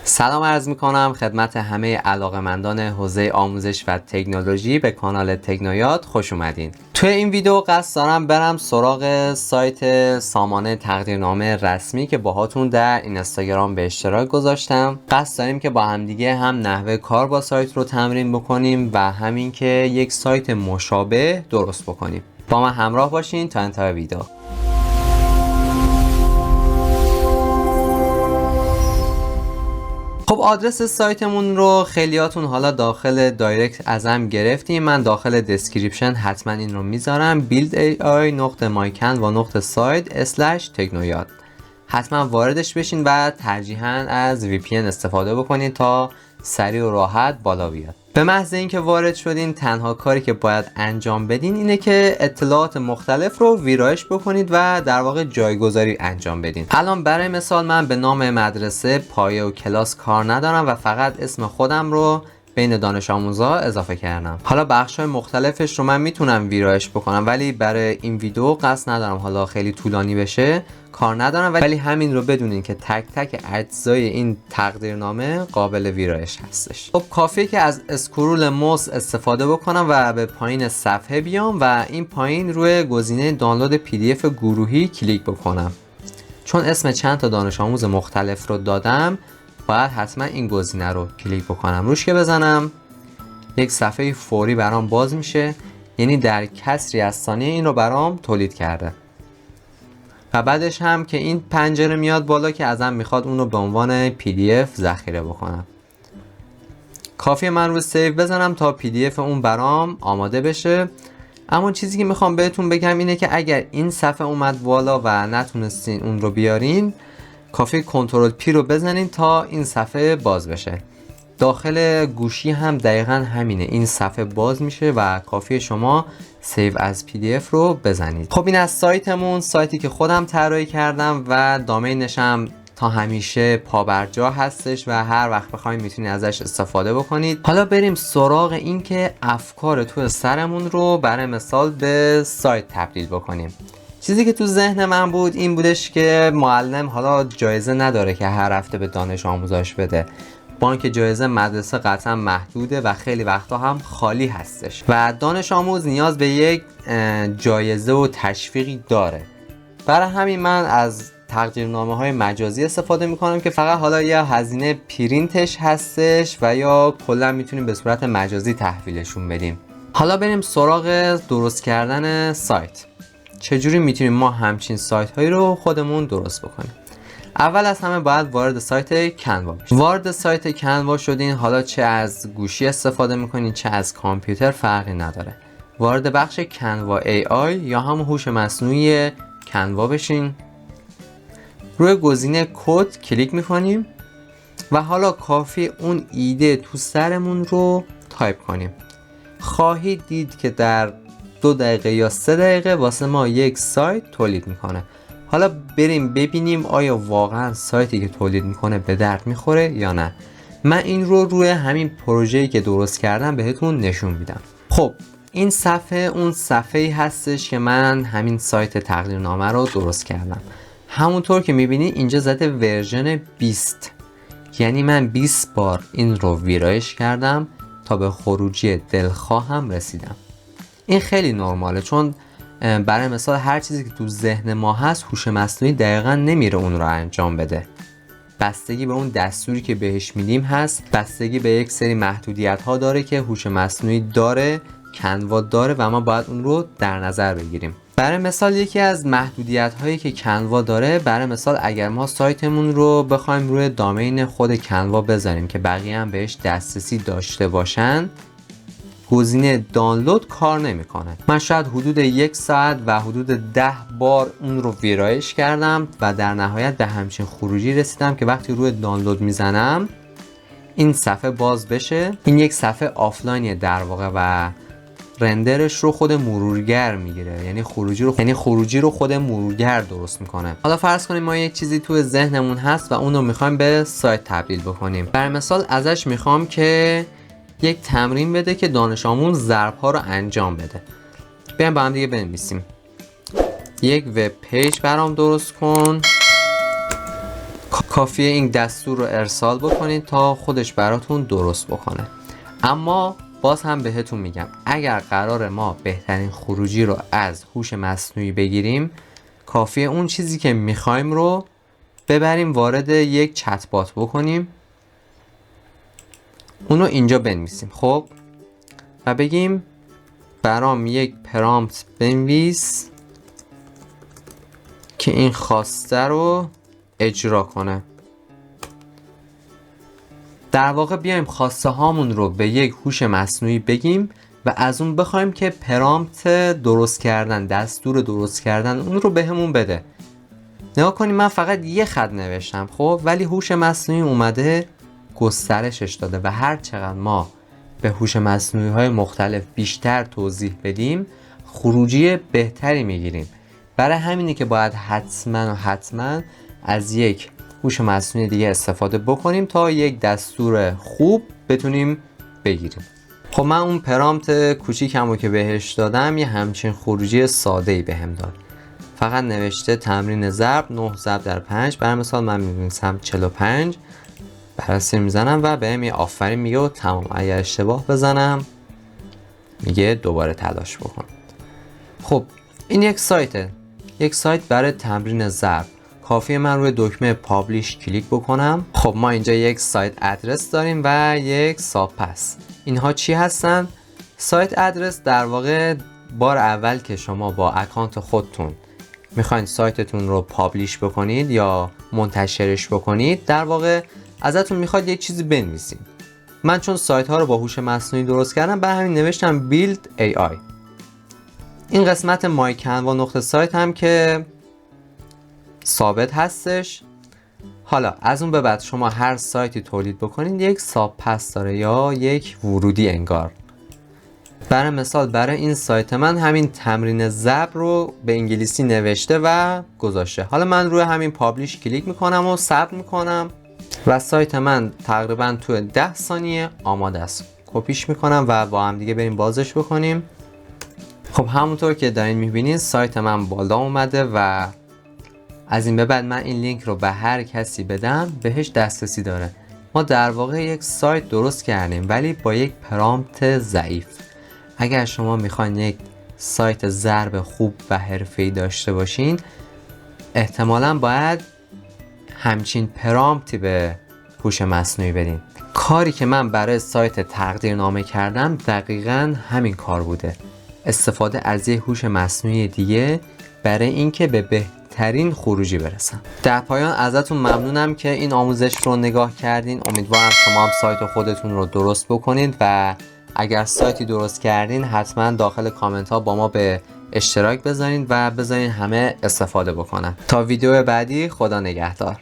سلام عرض میکنم خدمت همه علاقه‌مندان حوزه آموزش و تکنولوژی به کانال تکنویاد خوش اومدین. توی این ویدیو قصد دارم برم سراغ سایت سامانه تقدیرنامه رسمی که باهاتون در اینستاگرام به اشتراک گذاشتم. قصد داریم که با همدیگه هم نحوه کار با سایت رو تمرین بکنیم و همین که یک سایت مشابه درست بکنیم. با من همراه باشین تا انتهای ویدیو. خب آدرس سایتمون رو خیلیاتون حالا داخل دایرکت ازم گرفتیم. من داخل دسکریپشن حتما این رو میذارم buildai.mycanva.site/technoyad. حتما واردش بشین و ترجیحاً از VPN استفاده بکنید تا سریع و راحت بالا بیاد. به محض اینکه وارد شدین تنها کاری که باید انجام بدین اینه که اطلاعات مختلف رو ویرایش بکنید و در واقع جایگذاری انجام بدین. الان برای مثال من به نام مدرسه، پایه و کلاس کار ندارم و فقط اسم خودم رو بین دانش آموزا اضافه کردم. حالا بخش‌های مختلفش رو من میتونم ویرایش بکنم ولی برای این ویدیو قصد ندارم حالا خیلی طولانی بشه، کار ندارم، ولی همین رو بدونین که تک تک اجزای این تقدیرنامه قابل ویرایش هستش. خب کافیه که از اسکرول موس استفاده بکنم و به پایین صفحه بیام و این پایین روی گزینه دانلود PDF گروهی کلیک بکنم. چون اسم چند تا دانش آموز مختلف رو دادم باید حتما این گزینه رو کلیک بکنم. روش که بزنم یک صفحه فوری برام باز میشه، یعنی در کسری از ثانیه این رو برام تولید کرده. و بعدش هم که این پنجره میاد بالا که ازم میخواد اون رو به عنوان PDF ذخیره بکنم. کافیه من رو سیو بزنم تا PDF اون برام آماده بشه. اما چیزی که میخوام بهتون بگم اینه که اگر این صفحه اومد بالا و نتونستین اون رو بیارین، کافیه کنترل پی رو بزنین تا این صفحه باز بشه. داخل گوشی هم دقیقا همینه، این صفحه باز میشه و کافیه شما سیو از PDF رو بزنید. خب این از سایتمون، سایتی که خودم طراحی کردم و دامینش هم تا همیشه پابرجا هستش و هر وقت بخواید میتونید ازش استفاده بکنید. حالا بریم سراغ این که افکار تو سرمون رو برای مثال به سایت تبدیل بکنیم. چیزی که تو ذهن من بود این بودش که معلم حالا جایزه نداره که هر هفته به دانش آموزاش بده. بانک جایزه مدرسه قطعا محدوده و خیلی وقتا هم خالی هستش و دانش آموز نیاز به یک جایزه و تشویقی داره. برای همین من از تقدیرنامه های مجازی استفاده میکنم که فقط حالا یا هزینه پرینتش هستش و یا کلا میتونیم به صورت مجازی تحویلشون بدیم. حالا بریم سراغ درست کردن سایت. چجوری میتونیم ما همچین سایت هایی رو خودمون درست بکنیم؟ اول از همه باید وارد سایت کنوا بشین. وارد سایت کنوا شدین، حالا چه از گوشی استفاده میکنین چه از کامپیوتر فرقی نداره. وارد بخش کنوا AI یا هم هوش مصنوعی کنوا بشین. روی گزینه کد کلیک میکنیم و حالا کافی اون ایده تو سرمون رو تایپ کنیم. خواهید دید که در 2 دقیقه یا 3 دقیقه واسه ما یک سایت تولید میکنه. حالا بریم ببینیم آیا واقعا سایتی که تولید میکنه به درد میخوره یا نه. من این رو روی همین پروژه‌ای که درست کردم بهتون نشون میدم. خب این صفحه اون صفحه‌ای هستش که من همین سایت تقدیرنامه رو درست کردم. همونطور که میبینی اینجا زده ورژن 20، یعنی من 20 بار این رو ویرایش کردم تا به خروجی دلخواهم رسیدم. این خیلی نرماله، چون برای مثال هر چیزی که تو ذهن ما هست هوش مصنوعی دقیقا نمیره اون رو انجام بده. بستگی به اون دستوری که بهش میدیم هست، بستگی به یک سری محدودیت ها داره که هوش مصنوعی داره، کنوا داره و ما باید اون رو در نظر بگیریم. برای مثال یکی از محدودیت هایی که کنوا داره، برای مثال اگر ما سایتمون رو بخوایم روی دامین خود کنوا بذاریم که بقیه هم بهش دسترسی داشته باشن، گزینه دانلود کار نمیکنه. من شاید حدود 1 ساعت و حدود 10 بار اون رو ویرایش کردم و در نهایت به همچین خروجی رسیدم که وقتی روی دانلود میزنم این صفحه باز بشه. این یک صفحه آفلاینیه در واقع و رندرش رو خود مرورگر میگیره، یعنی خروجی رو خود مرورگر درست میکنه. حالا فرض کنیم ما یک چیزی تو ذهنمون هست و اون رو میخوایم به سایت تبدیل بکنیم. برای مثال ازش میخوام که یک تمرین بده که دانش آموز ضرب ها رو انجام بده. بیایم با هم دیگه بنویسیم یک وب پیج برام درست کن. کافیه این دستور رو ارسال بکنید تا خودش براتون درست بکنه. اما باز هم بهتون میگم اگر قرار ما بهترین خروجی رو از هوش مصنوعی بگیریم، کافیه اون چیزی که میخوایم رو ببریم وارد یک چت بات بکنیم، اونو اینجا بنویسیم خب و بگیم برام یک پرامپت بنویس که این خواسته رو اجرا کنه. در واقع بیایم خواسته هامون رو به یک هوش مصنوعی بگیم و از اون بخوایم که پرامپت درست کردن، دستور درست کردن اون رو بهمون بده. نگاه کنیم من فقط یه خط نوشتم خب، ولی هوش مصنوعی اومده گسترشش داده و هر چقدر ما به هوش مصنوعی های مختلف بیشتر توضیح بدیم خروجی بهتری میگیریم. برای همینه که باید حتما از یک هوش مصنوعی دیگه استفاده بکنیم تا یک دستور خوب بتونیم بگیریم. خب من اون پرامپت کوچیکمو که بهش دادم یه همچین خروجی ساده‌ای بهم داد. فقط نوشته تمرین ضرب 9 ضرب در 5. برای مثال من می‌نویسم 45 بررسی میزنم و بهم یه آفرین میگه و تمام. اگر اشتباه بزنم میگه دوباره تلاش بکن. خب این یک سایته، یک سایت برای تمرین ضرب. کافیه من روی دکمه پابلیش کلیک بکنم. خب ما اینجا یک سایت ادرس داریم و یک ساب پس. اینها چی هستن؟ سایت ادرس در واقع بار اول که شما با اکانت خودتون میخواین سایتتون رو پابلیش بکنید یا منتشرش بکنید، در واقع ازتون میخواد یک چیزی بنویسید. من چون سایت ها رو با هوش مصنوعی درست کردم برای همین نوشتم build AI. این قسمت مای کنوا نقطه سایت هم که ثابت هستش. حالا از اون به بعد شما هر سایتی تولید بکنید یک ساب پس داره یا یک ورودی انگار. برای مثال برای این سایت من همین تمرین ضرب رو به انگلیسی نوشته و گذاشته. حالا من روی همین پابلیش کلیک میکنم و ثبت میکنم و سایت من تقریبا تو 10 ثانیه آماده است. کپیش میکنم و با هم دیگه بریم بازش بکنیم. خب همونطور که دارین میبینید سایت من بالا اومده و از این به بعد من این لینک رو به هر کسی بدم بهش دسترسی داره. ما در واقع یک سایت درست کردیم ولی با یک پرامپت ضعیف. اگر شما میخواین یک سایت ضرب خوب و حرفه‌ای داشته باشین احتمالاً باید همچین پرامپتی به هوش مصنوعی بدین. کاری که من برای سایت تقدیرنامه کردم دقیقاً همین کار بوده. استفاده از یک هوش مصنوعی دیگه برای اینکه به بهترین خروجی برسم. در پایان ازتون ممنونم که این آموزش رو نگاه کردین. امیدوارم شما هم سایت خودتون رو درست بکنید و اگر سایتی درست کردین حتما داخل کامنت ها با ما به اشتراک بذارین و بذارین همه استفاده بکنن. تا ویدیو بعدی، خدا نگهدار.